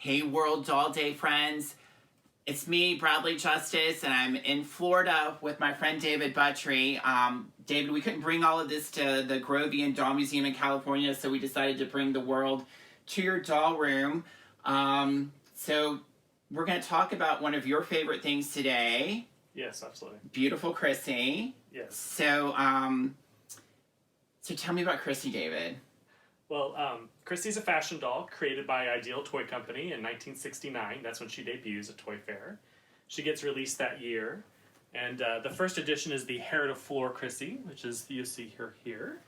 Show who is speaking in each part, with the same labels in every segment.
Speaker 1: Hey World Doll Day friends, it's me, Bradley Justice, and I'm in Florida with my friend David Buttry. David, we couldn't bring all of this to the Grovian Doll Museum in California, so we decided to bring the world to your doll room. So we're going to talk about one of your favorite things today.
Speaker 2: Yes, absolutely.
Speaker 1: Beautiful Crissy.
Speaker 2: Yes.
Speaker 1: So tell me about Crissy, David.
Speaker 2: Well, Crissy's a fashion doll created by Ideal Toy Company in 1969. That's when she debuts at Toy Fair. She gets released that year. And the first edition is the Hair to Floor Crissy, which is, you see her here.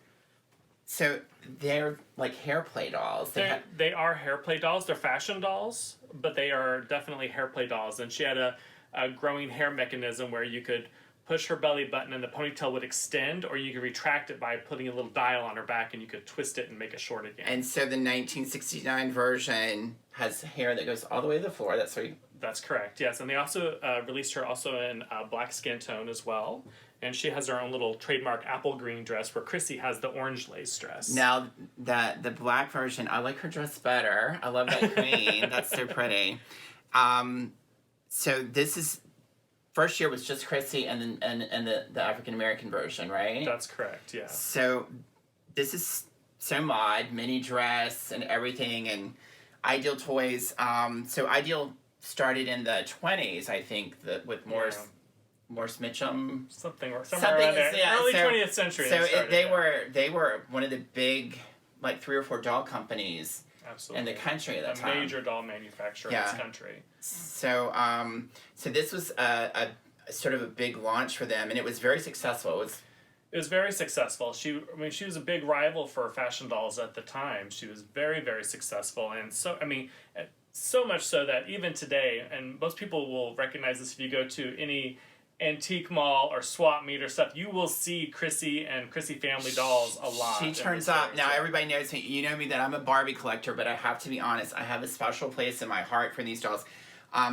Speaker 1: So they're like hair play dolls.
Speaker 2: They are hair play dolls. They're fashion dolls, but they are definitely hair play dolls. And she had a growing hair mechanism where you could push her belly button and the ponytail would extend, or you could retract it by putting a little dial on her back and you could twist it and make it short again.
Speaker 1: And so the 1969 version has hair that goes all the way to the floor.
Speaker 2: That's correct, yes. And they also released her also in black skin tone as well. And she has her own little trademark apple green dress where Crissy has the orange lace dress.
Speaker 1: Now, the black version, I like her dress better. I love that green. That's so pretty. So this is... First year was just Crissy and the African-American version, right?
Speaker 2: That's correct, yeah.
Speaker 1: So this is so mod, mini dress and everything, and Ideal Toys. So Ideal started in the 20s, I think, with Morse Mitchum.
Speaker 2: Something around there.
Speaker 1: Yeah,
Speaker 2: Early 20th century.
Speaker 1: So they were one of the big, like 3 or 4 doll companies.
Speaker 2: Absolutely.
Speaker 1: In the country at that time.
Speaker 2: A major doll manufacturer in this country.
Speaker 1: So, so this was a sort of a big launch for them, and it was very successful. It
Speaker 2: was very successful. She was a big rival for fashion dolls at the time. She was very, very successful, and so much so that even today, and most people will recognize this if you go to any antique mall or swap meet or stuff, you will see Crissy and Crissy family dolls a lot.
Speaker 1: She turns up. Now everybody knows me. You know me that I'm a Barbie collector, but I have to be honest. I have a special place in my heart for these dolls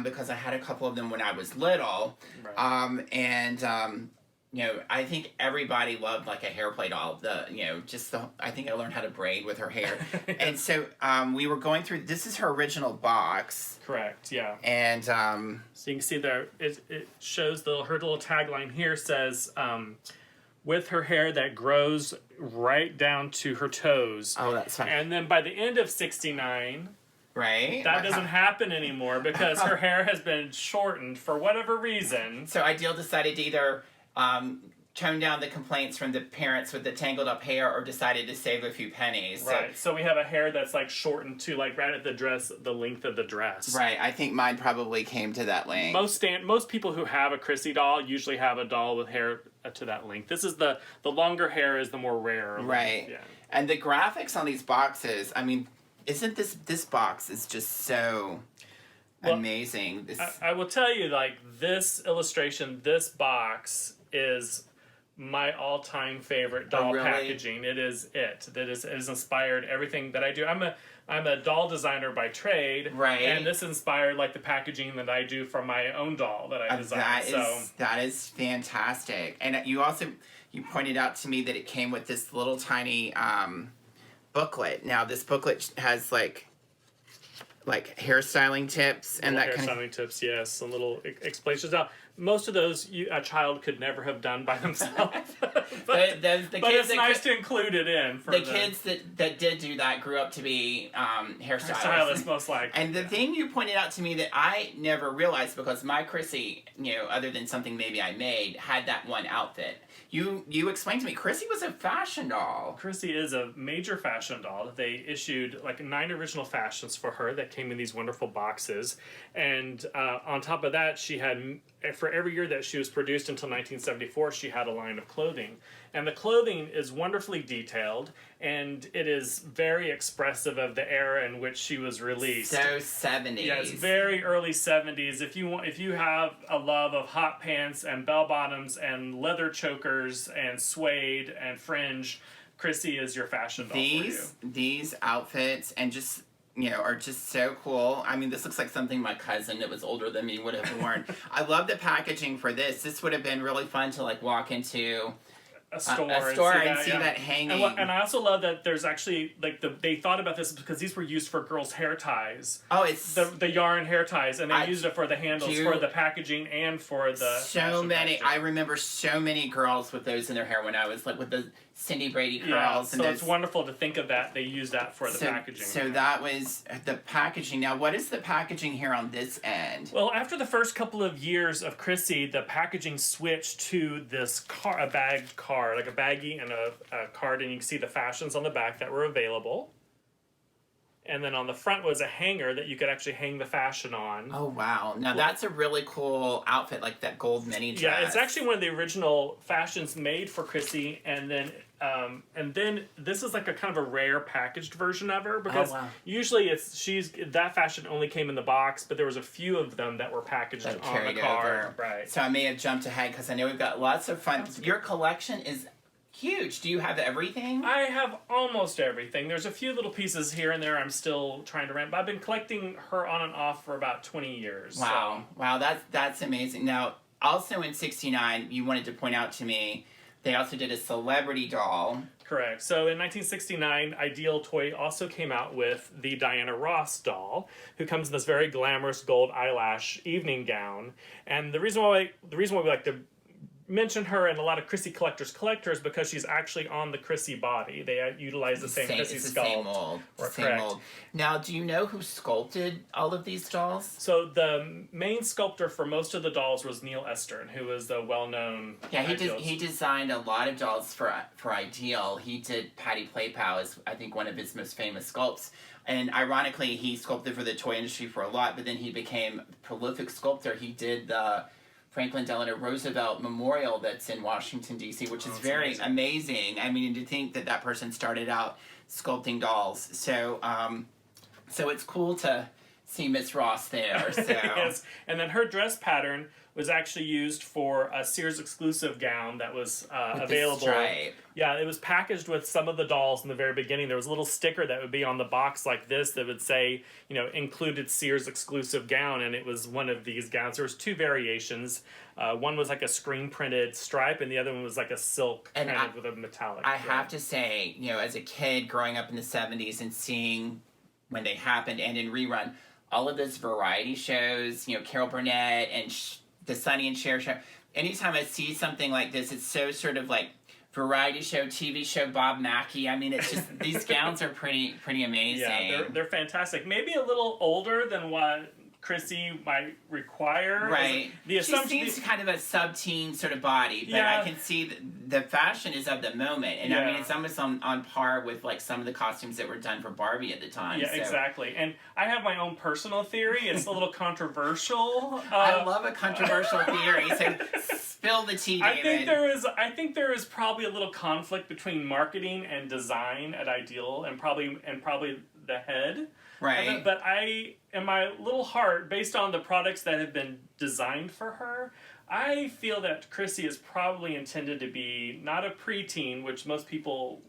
Speaker 1: because I had a couple of them when I was little. Right. I think everybody loved like a hair play doll. I think I learned how to braid with her hair. And so we were going through, this is her original box.
Speaker 2: Correct, yeah.
Speaker 1: And
Speaker 2: so you can see there, it shows her little tagline here says, with her hair that grows right down to her toes.
Speaker 1: Oh, that's fine.
Speaker 2: And then by the end of 69...
Speaker 1: Right.
Speaker 2: That doesn't happen anymore because her hair has been shortened for whatever reason.
Speaker 1: So Ideal decided to either tone down the complaints from the parents with the tangled up hair or decided to save a few pennies.
Speaker 2: Right. So we have a hair that's like shortened to like right at the length of the dress.
Speaker 1: Right. I think mine probably came to that length.
Speaker 2: Most people who have a Crissy doll usually have a doll with hair to that length. This is the longer hair is the more rare.
Speaker 1: Right.
Speaker 2: Yeah.
Speaker 1: And the graphics on these boxes, I mean, isn't this box is just so amazing.
Speaker 2: I will tell you, like, this illustration, this box is my all-time favorite doll packaging. It is it has inspired everything that I do. I'm a doll designer by trade,
Speaker 1: right?
Speaker 2: And this inspired like the packaging that I do for my own doll that I design.
Speaker 1: That is fantastic. And you pointed out to me that it came with this little tiny booklet. Now this booklet has like hairstyling tips and that kind of
Speaker 2: hairstyling tips, yes, some little explanations. Now, most of those a child could never have done by themselves, but it's nice to include it in. For
Speaker 1: the kids that did do that grew up to be hairstylists,
Speaker 2: most likely.
Speaker 1: And the thing you pointed out to me that I never realized, because my Crissy, other than something maybe I made, had that one outfit. You explained to me, Crissy was a fashion doll.
Speaker 2: Crissy is a major fashion doll. They issued like 9 original fashions for her that came in these wonderful boxes. And on top of that, she had, for every year that she was produced until 1974, she had a line of clothing. And the clothing is wonderfully detailed, and it is very expressive of the era in which she was released.
Speaker 1: So 70s.
Speaker 2: Yeah, it's very early 70s. If you have a love of hot pants and bell bottoms and leather chokers and suede and fringe, Crissy is your fashion doll for you.
Speaker 1: These outfits and just are just so cool. I mean, this looks like something my cousin that was older than me would have worn. I love the packaging for this. This would have been really fun to like walk into
Speaker 2: a store,
Speaker 1: and see that hanging.
Speaker 2: And I also love that there's actually like they thought about this because these were used for girls' hair ties.
Speaker 1: Oh, it's
Speaker 2: the yarn hair ties, and they used it for the handles, for the packaging, and for the
Speaker 1: so many. I remember so many girls with those in their hair when I was like with the Cindy Brady curls.
Speaker 2: Yeah,
Speaker 1: and
Speaker 2: so
Speaker 1: those,
Speaker 2: it's wonderful to think of that they used that for the packaging.
Speaker 1: So that was the packaging. Now, what is the packaging here on this end?
Speaker 2: Well, after the first couple of years of Crissy, the packaging switched to this a bagged card, like a baggie and a card, and you can see the fashions on the back that were available. And then on the front was a hanger that you could actually hang the fashion on.
Speaker 1: Oh, wow. Now, that's a really cool outfit, like that gold mini dress.
Speaker 2: Yeah, it's actually one of the original fashions made for Crissy, and then this is like a kind of a rare packaged version of her, because usually that fashion only came in the box, but there was a few of them that were packaged on the card. Right.
Speaker 1: So I may have jumped ahead because I know we've got lots of fun. Your collection is huge. Do you have everything?
Speaker 2: I have almost everything. There's a few little pieces here and there I'm still trying to rent, but I've been collecting her on and off for about 20 years.
Speaker 1: Wow.
Speaker 2: So.
Speaker 1: Wow, that's amazing. Now, also in 69, you wanted to point out to me, they also did a celebrity doll.
Speaker 2: Correct. So in 1969, Ideal Toy also came out with the Diana Ross doll, who comes in this very glamorous gold eyelash evening gown. And the reason why we like to mention her and a lot of Crissy collectors because she's actually on the Crissy body. They utilize the same Crissy sculpt.
Speaker 1: Same mold. Same mold. Now, do you know who sculpted all of these dolls?
Speaker 2: So the main sculptor for most of the dolls was Neil Estern, who was the well-known.
Speaker 1: Yeah, he designed a lot of dolls for Ideal. He did Patty Playpow as I think one of his most famous sculpts. And ironically, he sculpted for the toy industry for a lot, but then he became a prolific sculptor. He did the Franklin Delano Roosevelt Memorial that's in Washington, D.C., which is very amazing. I mean, to think that person started out sculpting dolls. So so it's cool to see Miss Ross there. So.
Speaker 2: Yes, and then her dress pattern was actually used for a Sears exclusive gown that was available.
Speaker 1: The stripe.
Speaker 2: Yeah, it was packaged with some of the dolls in the very beginning. There was a little sticker that would be on the box like this that would say, included Sears exclusive gown, and it was one of these gowns. There was two variations. One was like a screen printed stripe, and the other one was like a silk printed with a metallic.
Speaker 1: I have to say, as a kid growing up in the 70s and seeing when they happened and in rerun, all of those variety shows, Carol Burnett and the Sonny and Cher show. Anytime I see something like this, it's so sort of like variety show, TV show, Bob Mackie. I mean, it's just these gowns are pretty amazing.
Speaker 2: Yeah, they're fantastic. Maybe a little older than what Crissy might require.
Speaker 1: Right. She seems kind of a sub-teen sort of body, but I can see the fashion is of the moment. And I mean, it's almost on par with like some of the costumes that were done for Barbie at the time.
Speaker 2: Yeah,
Speaker 1: so.
Speaker 2: Exactly. And I have my own personal theory. It's a little controversial.
Speaker 1: I love a controversial theory. So spill the tea, David.
Speaker 2: I think there is probably a little conflict between marketing and design at Ideal, and probably the head.
Speaker 1: Right.
Speaker 2: But in my little heart, based on the products that have been designed for her, I feel that Crissy is probably intended to be not a preteen, which most people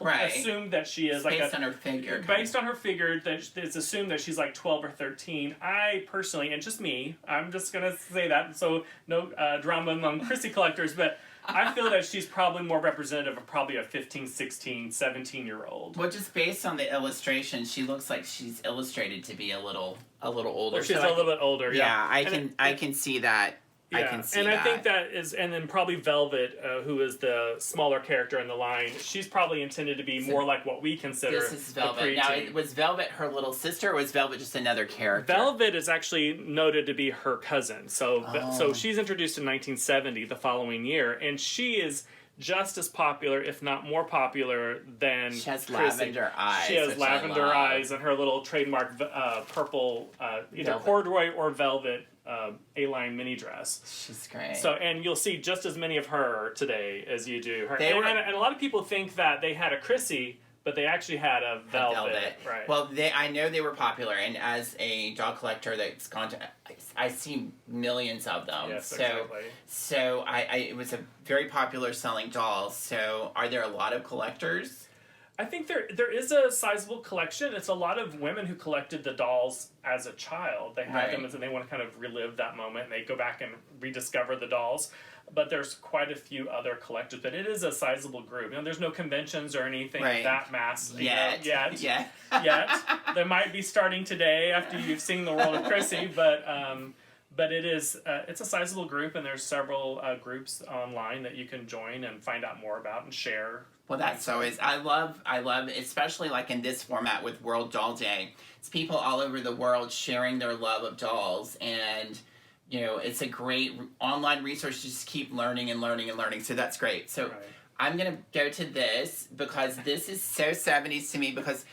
Speaker 2: assume that she is.
Speaker 1: Based on her figure.
Speaker 2: Based on her figure, it's assumed that she's like 12 or 13. I personally, and just me, I'm just going to say that, so no drama among Crissy collectors, but I feel that she's probably more representative of probably a 15, 16, 17-year-old.
Speaker 1: Well, just based on the illustration, she looks like she's illustrated to be a little older.
Speaker 2: Well, she's a little bit older, yeah.
Speaker 1: I can see that.
Speaker 2: Yeah,
Speaker 1: I can see
Speaker 2: and
Speaker 1: that.
Speaker 2: I think that is, and then probably Velvet, who is the smaller character in the line, she's probably intended to be more like what we consider
Speaker 1: this is Velvet. Now, was Velvet her little sister, or was Velvet just another character?
Speaker 2: Velvet is actually noted to be her cousin. So she's introduced in 1970, the following year, and she is just as popular, if not more popular, than
Speaker 1: She has
Speaker 2: Crissy.
Speaker 1: lavender eyes.
Speaker 2: She has lavender eyes and her little trademark purple, either corduroy or velvet A-line mini dress.
Speaker 1: She's great.
Speaker 2: So, and you'll see just as many of her today as you do her. And a lot of people think that they had a Crissy, but they actually had a velvet. Right.
Speaker 1: Well, I know they were popular, and as a doll collector that's gone to, I see millions of them.
Speaker 2: Yes, exactly.
Speaker 1: So it was a very popular selling doll. So are there a lot of collectors?
Speaker 2: I think there is a sizable collection. It's a lot of women who collected the dolls as a child. They had them and they want to kind of relive that moment. And they go back and rediscover the dolls. But there's quite a few other collectors. But it is a sizable group. You know, there's no conventions or anything that mass yet. They might be starting today after you've seen the world of Crissy. But it is it's a sizable group, and there's several groups online that you can join and find out more about and share.
Speaker 1: Well, that's always, I love, especially like in this format with World Doll Day, it's people all over the world sharing their love of dolls, and, you know, it's a great online resource to just keep learning and learning and learning, so that's great. So I'm going to go to this, because this is so 70s to me, because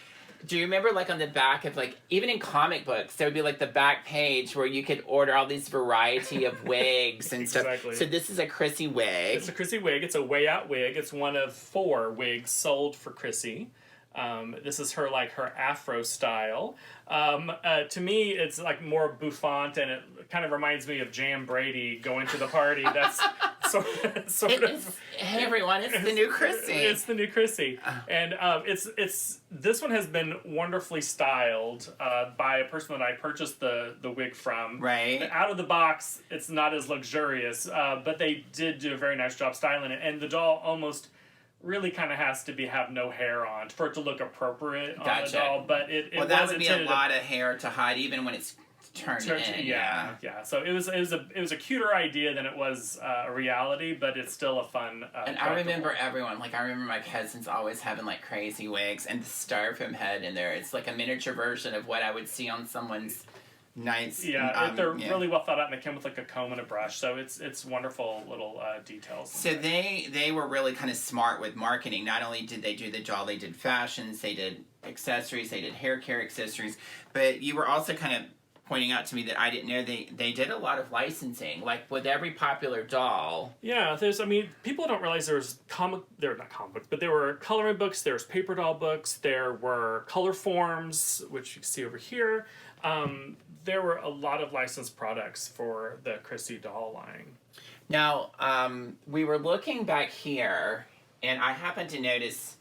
Speaker 1: do you remember, like, on the back of, like, even in comic books, there would be, like, the back page where you could order all these variety of wigs and stuff. So this is a Crissy wig.
Speaker 2: It's a Crissy wig. It's a way out wig. It's one of 4 wigs sold for Crissy. This is her, like, her afro style. To me, it's, like, more bouffant, and it kind of reminds me of Jan Brady going to the party. That's sort of...
Speaker 1: Hey, everyone, it's the new Crissy.
Speaker 2: It's the new Crissy. And this one has been wonderfully styled by a person that I purchased the wig from.
Speaker 1: Right.
Speaker 2: Out of the box, it's not as luxurious, but they did do a very nice job styling it. And the doll almost really kind of has to have no hair on for it to look appropriate on the doll. But it
Speaker 1: that would be a lot of hair to hide, even when it's turned in.
Speaker 2: Yeah. So it was a cuter idea than it was a reality, but it's still a fun.
Speaker 1: And I remember everyone, like, I remember my cousins always having, like, crazy wigs and the styrofoam head in there. It's like a miniature version of what I would see on someone's nice.
Speaker 2: They're really well thought out, and they come with, like, a comb and a brush, so it's wonderful little details.
Speaker 1: So they were really kind of smart with marketing. Not only did they do the doll, they did fashions, they did accessories, they did hair care accessories, but you were also kind of pointing out to me that I didn't know they did a lot of licensing, like with every popular doll.
Speaker 2: Yeah, people don't realize there were not comic books, but there were coloring books, there was paper doll books, there were color forms, which you can see over here. There were a lot of licensed products for the Crissy doll line.
Speaker 1: Now, we were looking back here, and I happened to notice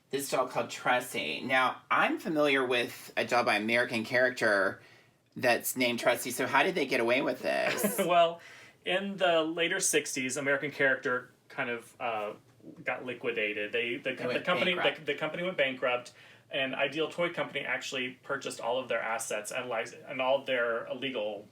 Speaker 1: this doll called Tressie. Now, I'm familiar with a doll by American Character that's named Tressie, so how did they get away with this?
Speaker 2: Well, in the later 60s, American Character kind of got liquidated. The company went bankrupt, and Ideal Toy Company actually purchased all of their assets and all of their illegal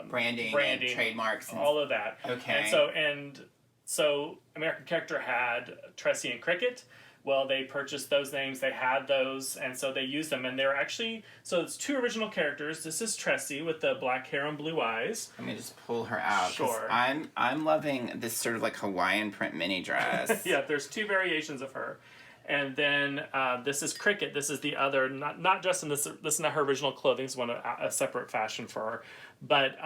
Speaker 1: branding and trademarks, and
Speaker 2: all of that.
Speaker 1: Okay.
Speaker 2: And so American Character had Tressie and Cricket. Well, they purchased those names, they had those, and so they used them. And they're actually, so it's 2 original characters. This is Tressie with the black hair and blue eyes.
Speaker 1: Let me just pull her out.
Speaker 2: Sure.
Speaker 1: I'm loving this sort of like Hawaiian print mini dress.
Speaker 2: Yeah, there's 2 variations of her. And then this is Cricket. This is the other, not just in this is not her original clothing, it's a separate fashion for her. But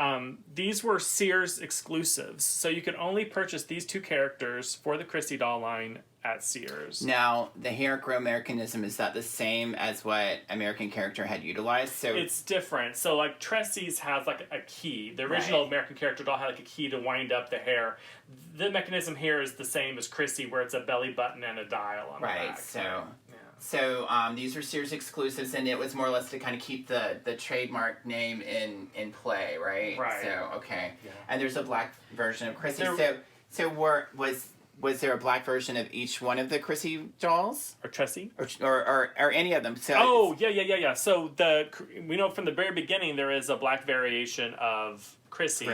Speaker 2: these were Sears exclusives. So you could only purchase these 2 characters for the Crissy doll line at Sears.
Speaker 1: Now, the hair grow mechanism, is that the same as what American Character had utilized? So
Speaker 2: it's different. So, like, Tressie's has, like, a key. The original American Character doll had, like, a key to wind up the hair. The mechanism here is the same as Crissy, where it's a belly button and a dial on the back.
Speaker 1: So these are Sears exclusives, and it was more or less to kind of keep the trademark name in play, right?
Speaker 2: Right.
Speaker 1: So, okay. Yeah. And there's a black version of Crissy.
Speaker 2: There,
Speaker 1: Was there a black version of each one of the Crissy dolls?
Speaker 2: Or Tressie?
Speaker 1: Or any of them?
Speaker 2: So yeah. So we know from the very beginning there is a black variation of Crissy.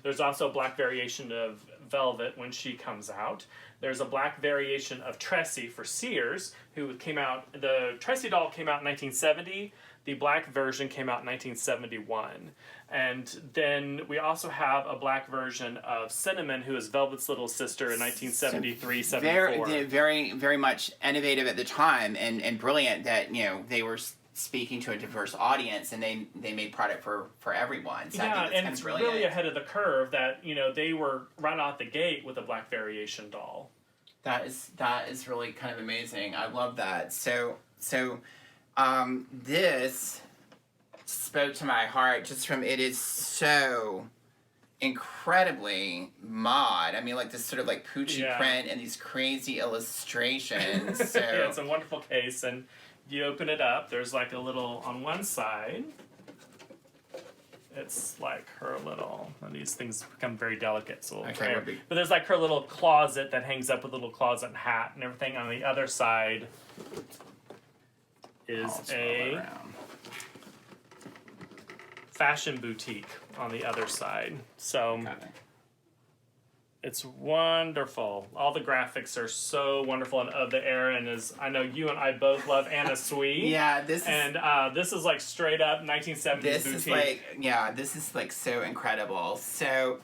Speaker 2: There's also a black variation of Velvet when she comes out. There's a black variation of Tressie for Sears, who came out, the Tressie doll came out in 1970. The black version came out in 1971. And then we also have a black version of Cinnamon, who is Velvet's little sister in 1973-74.
Speaker 1: Very, very much innovative at the time, and brilliant that, you know, they were speaking to a diverse audience, and they made product for everyone. So I think
Speaker 2: it's
Speaker 1: brilliant.
Speaker 2: Really ahead of the curve that, you know, they were right out the gate with a black variation doll.
Speaker 1: That is really kind of amazing. I love that. So this spoke to my heart just from, it is so incredibly mod. I mean, like this sort of like Poochie print and these crazy illustrations. So
Speaker 2: yeah, it's a wonderful case, and you open it up. There's like a little on one side. It's like her little, and these things become very delicate, so but there's like her little closet that hangs up with a little closet and hat and everything. On the other side is a fashion boutique on the other side. So it's wonderful. All the graphics are so wonderful and of the era, and as I know you and I both love Anna Sui.
Speaker 1: Yeah,
Speaker 2: this is like straight up 1970s
Speaker 1: this
Speaker 2: boutique.
Speaker 1: This is like so incredible. So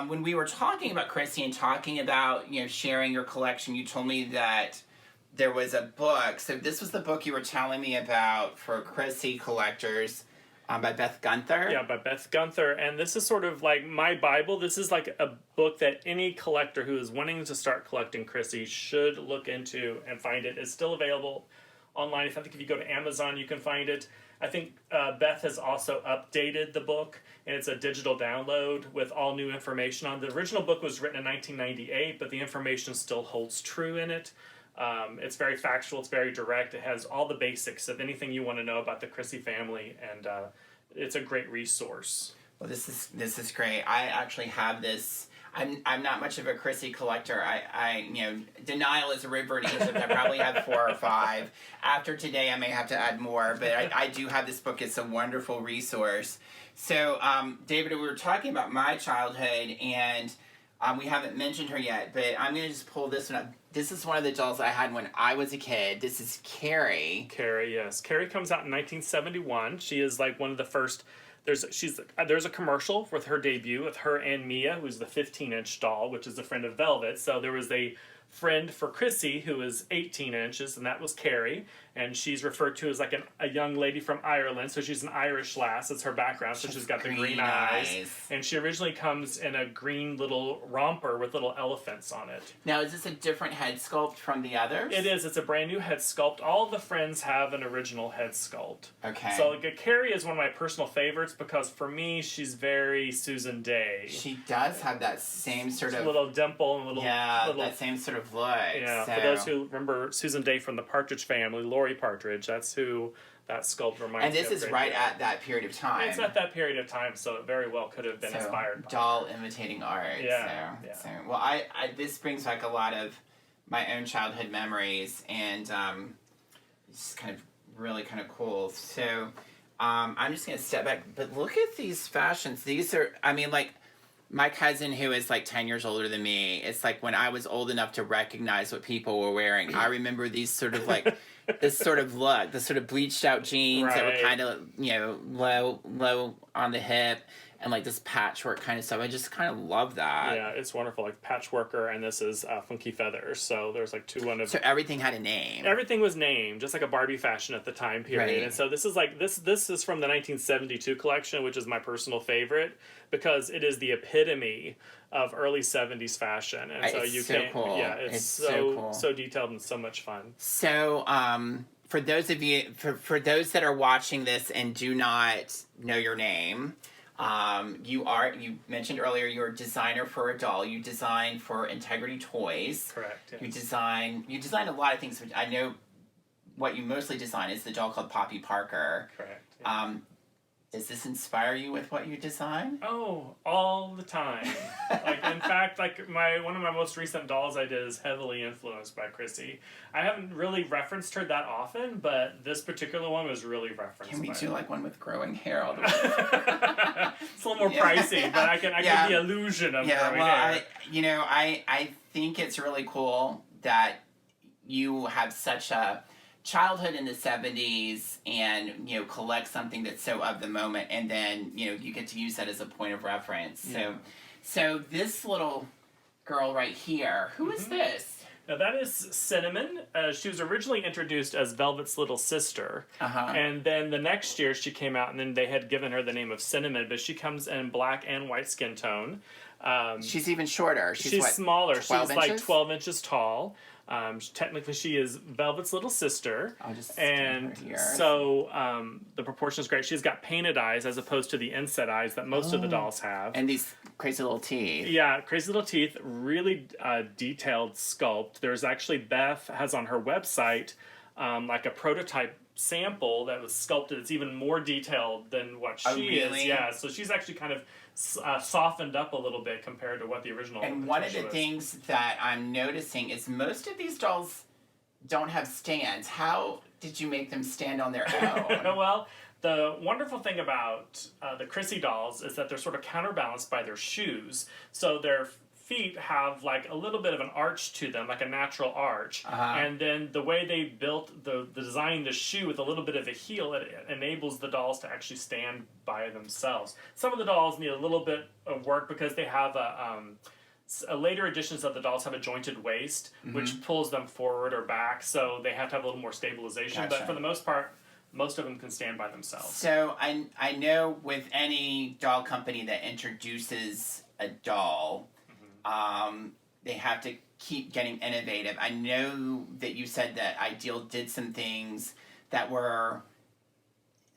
Speaker 1: when we were talking about Crissy and talking about sharing your collection, you told me that there was a book. So this was the book you were telling me about for Crissy collectors. By Beth Gunther?
Speaker 2: Yeah, by Beth Gunther. And this is sort of like my Bible. This is like a book that any collector who is wanting to start collecting Crissy should look into and find it. It's still available online. I think if you go to Amazon, you can find it. I think Beth has also updated the book, and it's a digital download with all new information on. The original book was written in 1998, but the information still holds true in it. It's very factual, it's very direct, it has all the basics of anything you want to know about the Crissy family, and it's a great resource.
Speaker 1: Well, this is great. I actually have this. I'm not much of a Crissy collector. I denial is a river in Egypt. I probably have 4 or 5. After today, I may have to add more, but I do have this book. It's a wonderful resource. So, David, we were talking about my childhood, and we haven't mentioned her yet, but I'm going to just pull this one up. This is one of the dolls I had when I was a kid. This is Carrie.
Speaker 2: Carrie, yes. Carrie comes out in 1971. She is like one of the first. There's a commercial with her debut with her and Mia, who's the 15-inch doll, which is a friend of Velvet. So there was a friend for Crissy who is 18 inches, and that was Carrie. And she's referred to as like a young lady from Ireland, so she's an Irish lass. That's her background, so she's got the green eyes. And she originally comes in a green little romper with little elephants on it.
Speaker 1: Now, is this a different head sculpt from the others?
Speaker 2: It is. It's a brand new head sculpt. All the friends have an original head sculpt.
Speaker 1: Okay.
Speaker 2: So Carrie is one of my personal favorites because for me, she's very Susan Day.
Speaker 1: She does have that same sort of
Speaker 2: little dimple and little
Speaker 1: that same sort of look.
Speaker 2: Yeah.
Speaker 1: So.
Speaker 2: For those who remember Susan Day from the Partridge Family, Lori Partridge, that's who that sculpt reminds me of.
Speaker 1: And this is right at that period of time.
Speaker 2: It's at that period of time, so it very well could have been inspired by
Speaker 1: doll imitating art.
Speaker 2: Yeah.
Speaker 1: So well, I this brings back a lot of my own childhood memories, and it's kind of really kind of cool. So I'm just gonna step back, but look at these fashions. These are, I mean, like my cousin who is like 10 years older than me, it's like when I was old enough to recognize what people were wearing, I remember these sort of like this sort of look, the sort of bleached out jeans that were kind of, low on the hip, and like this patchwork kind of stuff. I just kind of love that.
Speaker 2: Yeah, it's wonderful. Like Patchworker, and this is Funky Feathers. So there's like two
Speaker 1: So everything had a name.
Speaker 2: Everything was named, just like a Barbie fashion at the time period. Right. And so this is like this is from the 1972 collection, which is my personal favorite because it is the epitome of early 70s fashion. And so you can
Speaker 1: cool.
Speaker 2: Yeah, it's so cool. So detailed and so much fun.
Speaker 1: So for those of you for those that are watching this and do not know your name, you mentioned earlier you're a designer for a doll. You design for Integrity Toys.
Speaker 2: Correct.
Speaker 1: Yes. You design a lot of things. I know what you mostly design is the doll called Poppy Parker.
Speaker 2: Correct. Yeah.
Speaker 1: Does this inspire you with what you design?
Speaker 2: Oh, all the time. In fact, one of my most recent dolls I did is heavily influenced by Crissy. I haven't really referenced her that often, but this particular one was really referenced.
Speaker 1: Can we do like one with growing hair all the way?
Speaker 2: It's a little more pricey, but I get the illusion of growing hair.
Speaker 1: I think it's really cool that you have such a childhood in the 70s and collect something that's so of the moment, and then you get to use that as a point of reference.
Speaker 2: Yeah.
Speaker 1: So this little girl right here, who is this?
Speaker 2: Now that is Cinnamon. She was originally introduced as Velvet's little sister, and then the next year she came out, and then they had given her the name of Cinnamon, but she comes in black and white skin tone.
Speaker 1: She's even shorter. She's
Speaker 2: smaller. She's
Speaker 1: inches?
Speaker 2: like 12 inches tall. Technically, she is Velvet's little sister.
Speaker 1: I'll just
Speaker 2: and
Speaker 1: stand her here.
Speaker 2: so the proportion is great. She's got painted eyes as opposed to the inset eyes that most of the dolls have.
Speaker 1: And these crazy little teeth.
Speaker 2: Yeah, crazy little teeth, really detailed sculpt. There's actually, Beth has on her website like a prototype sample that was sculpted. It's even more detailed than what she is. Yeah, so she's actually kind of softened up a little bit compared to what the original.
Speaker 1: And one of the things that I'm noticing is most of these dolls don't have stands. How did you make them stand on their own?
Speaker 2: Well, the wonderful thing about the Crissy dolls is that they're sort of counterbalanced by their shoes. So their feet have like a little bit of an arch to them, like a natural arch. And then the way they built the design the shoe with a little bit of a heel, it enables the dolls to actually stand by themselves. Some of the dolls need a little bit of work because they have later editions of the dolls have a jointed waist, which pulls them forward or back, so they have to have a little more stabilization. But for the most part, most of them can stand by themselves.
Speaker 1: So I know with any doll company that introduces a doll, they have to keep getting innovative. I know that you said that Ideal did some things that were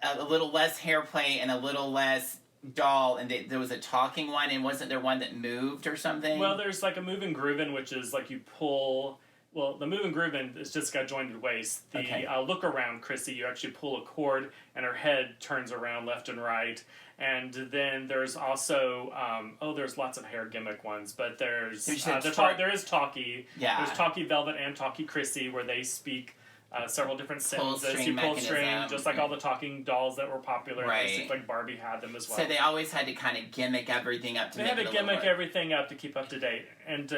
Speaker 1: a little less hair play and a little less doll, and there was a talking one, and wasn't there one that moved or something?
Speaker 2: Well, there's like a moving groovin, which is like you pull. Well, the moving groovin is just got jointed waist. The look around Crissy, you actually pull a cord, and her head turns around left and right. And then there's also there's lots of hair gimmick ones, but there is Talkie. Yeah. There's Talkie Velvet and Talkie Crissy, where they speak several different sentences. You pull string, just like all the talking dolls that were popular. Right. It seems like Barbie had them as well.
Speaker 1: So they always had to kind of gimmick everything up to make it a little
Speaker 2: They had to gimmick everything up to keep up to date. And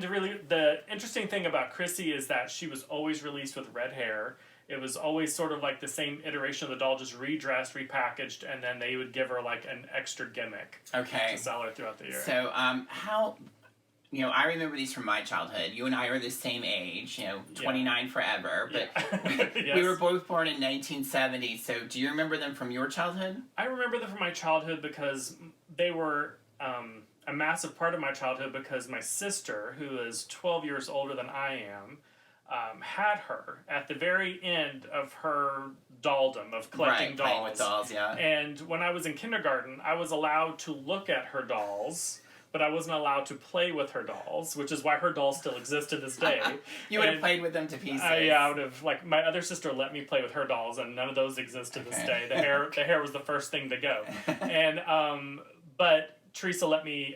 Speaker 2: really, the interesting thing about Crissy is that she was always released with red hair. It was always sort of like the same iteration of the doll, just redressed, repackaged, and then they would give her like an extra gimmick to sell her throughout the year.
Speaker 1: So how... I remember these from my childhood. You and I are the same age, 29 forever. But
Speaker 2: yes.
Speaker 1: We were both born in 1970, so do you remember them from your childhood?
Speaker 2: I remember them from my childhood because they were a massive part of my childhood because my sister, who is 12 years older than I am, had her at the very end of her dolldom of collecting dolls.
Speaker 1: Playing with dolls, yeah.
Speaker 2: And when I was in kindergarten, I was allowed to look at her dolls, but I wasn't allowed to play with her dolls, which is why her dolls still exist to this day.
Speaker 1: You would have played with them to pieces.
Speaker 2: Yeah, I would have. Like, my other sister let me play with her dolls, and none of those exist to this day. The hair was the first thing to go. And, but Teresa let me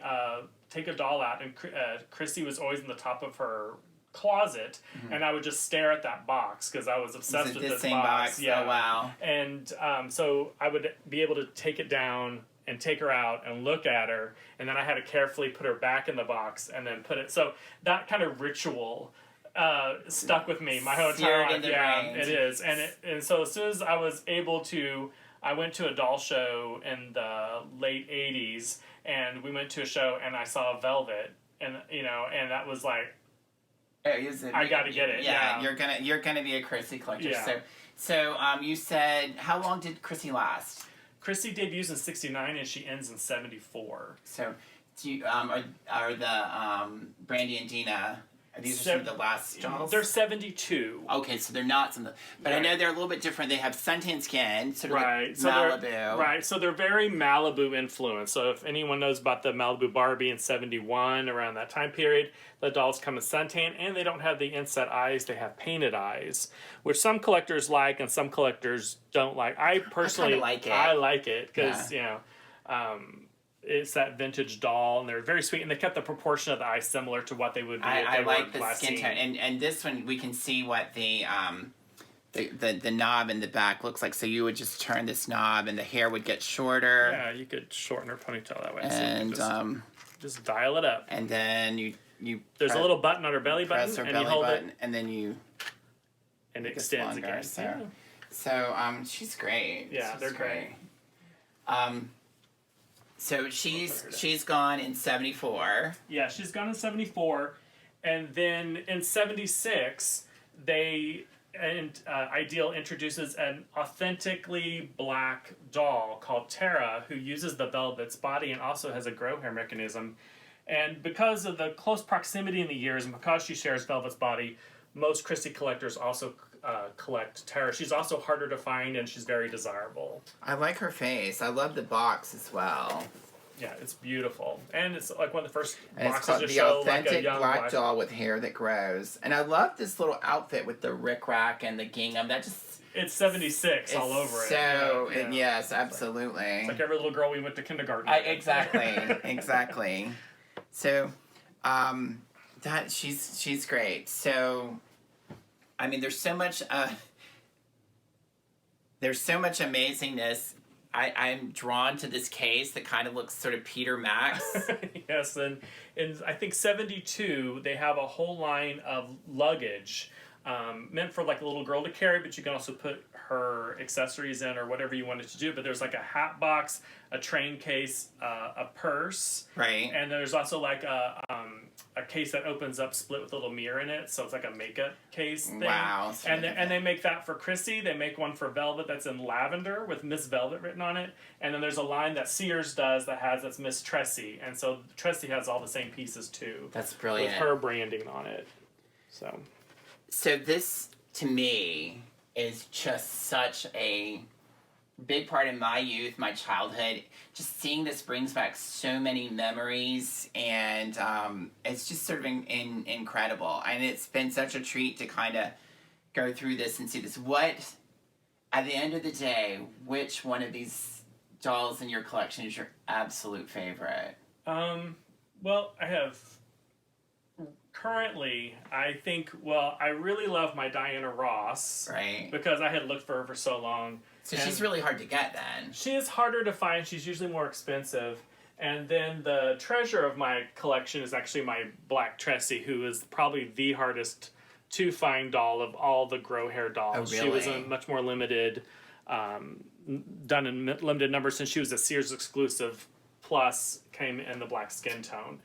Speaker 2: take a doll out, and Crissy was always in the top of her closet, and I would just stare at that box because I was obsessed with this box.
Speaker 1: Yeah. Oh, wow.
Speaker 2: And so I would be able to take it down and take her out and look at her, and then I had to carefully put her back in the box and then put it. So that kind of ritual stuck with me my whole entire life. Yeah, it is. And so as soon as I was able to, I went to a doll show in the late 80s, and we went to a show, and I saw Velvet, and and that was like, I got to get it.
Speaker 1: Yeah, you're gonna be a Crissy collector. Yeah. So you said, how long did Crissy last?
Speaker 2: Crissy debuts in 69 and she ends in 74.
Speaker 1: So, do you, are the Brandydina? These are some of the last dolls?
Speaker 2: They're 72.
Speaker 1: Okay, so they're not some of the... But I know they're a little bit different. They have suntan skin, sort of like Malibu.
Speaker 2: So they're very Malibu influenced. So if anyone knows about the Malibu Barbie in 71, around that time period, the dolls come in suntan, and they don't have the inset eyes. They have painted eyes, which some collectors like and some collectors don't like. I personally
Speaker 1: like it.
Speaker 2: I like it because, it's that vintage doll, and they're very sweet, and they kept the proportion of the eye similar to what they would be if they were
Speaker 1: like the skin tone, and this one we can see what the knob in the back looks like. So you would just turn this knob, and the hair would get shorter.
Speaker 2: Yeah, you could shorten her ponytail that way.
Speaker 1: And
Speaker 2: so just dial it up.
Speaker 1: And then you
Speaker 2: there's a little button on her belly button, and you hold it,
Speaker 1: and then you
Speaker 2: and it extends again.
Speaker 1: So she's great.
Speaker 2: Yeah, they're great.
Speaker 1: So she's gone in 74.
Speaker 2: Yeah, she's gone in 74, and then in 76, Ideal introduces an authentically black doll called Tara, who uses the Velvet's body and also has a grow hair mechanism. And because of the close proximity in the years, and because she shares Velvet's body most Crissy collectors also collect Tara. She's also harder to find, and she's very desirable.
Speaker 1: I like her face. I love the box as well.
Speaker 2: Yeah, it's beautiful, and it's like one of the first
Speaker 1: And it's
Speaker 2: boxes
Speaker 1: called
Speaker 2: to
Speaker 1: the
Speaker 2: show
Speaker 1: authentic
Speaker 2: like a young
Speaker 1: black doll with hair that grows. And I love this little outfit with the rickrack and the gingham. That just
Speaker 2: It's 76 all over it.
Speaker 1: So
Speaker 2: Yeah.
Speaker 1: yes, absolutely.
Speaker 2: It's like every little girl we went to kindergarten with.
Speaker 1: Exactly, exactly. So, that she's great. So, I mean, there's so much amazingness. I'm drawn to this case that kind of looks sort of Peter Max.
Speaker 2: Yes, and in I think 72 they have a whole line of luggage meant for like a little girl to carry, but you can also put her accessories in or whatever you wanted to do. But there's like a hat box, a train case, a purse,
Speaker 1: Right.
Speaker 2: and there's also like a case that opens up, split with a little mirror in it, so it's like a makeup case thing.
Speaker 1: Wow.
Speaker 2: And they make that for Crissy. They make one for Velvet that's in lavender with Miss Velvet written on it. And then there's a line that Sears does that's Miss Tressie. And so Tressie has all the same pieces too.
Speaker 1: That's brilliant.
Speaker 2: With her branding on it.
Speaker 1: So this, to me, is just such a big part of my youth, my childhood. Just seeing this brings back so many memories, and it's just sort of incredible. And it's been such a treat to kind of go through this and see this. What, at the end of the day, which one of these dolls in your collection is your absolute favorite?
Speaker 2: Well, I have... Currently, I think, I really love my Diana Ross.
Speaker 1: Right.
Speaker 2: Because I had looked for her for so long.
Speaker 1: So she's really hard to get then.
Speaker 2: She is harder to find. She's usually more expensive. And then the treasure of my collection is actually my Black Tressie, who is probably the hardest to find doll of all the grow hair dolls.
Speaker 1: Oh, really?
Speaker 2: She was a much more limited, done in limited numbers since she was a Sears exclusive, plus came in the black skin tone.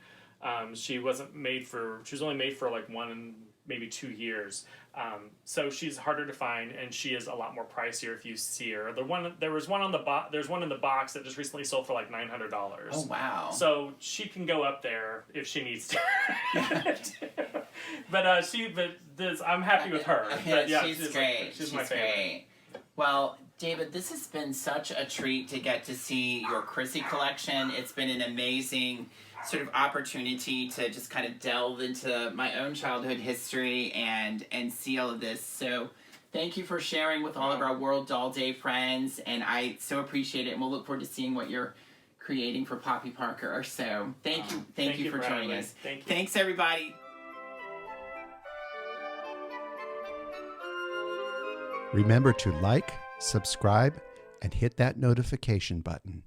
Speaker 2: She was only made for like 1, maybe 2 years. So she's harder to find, and she is a lot more pricier if you see her. There's one in the box that just recently sold for like $900.
Speaker 1: Oh, wow.
Speaker 2: So she can go up there if she needs to. but I'm happy with her. But yeah,
Speaker 1: she's great.
Speaker 2: She's my favorite.
Speaker 1: Great. Well, David, this has been such a treat to get to see your Crissy collection. It's been an amazing sort of opportunity to just kind of delve into my own childhood history and see all of this. So thank you for sharing with all of our World Doll Day friends, and I so appreciate it, and we'll look forward to seeing what you're creating for Poppy Parker. So thank you for joining us.
Speaker 2: Thank you.
Speaker 1: Thanks, everybody.
Speaker 3: Remember to like, subscribe, and hit that notification button.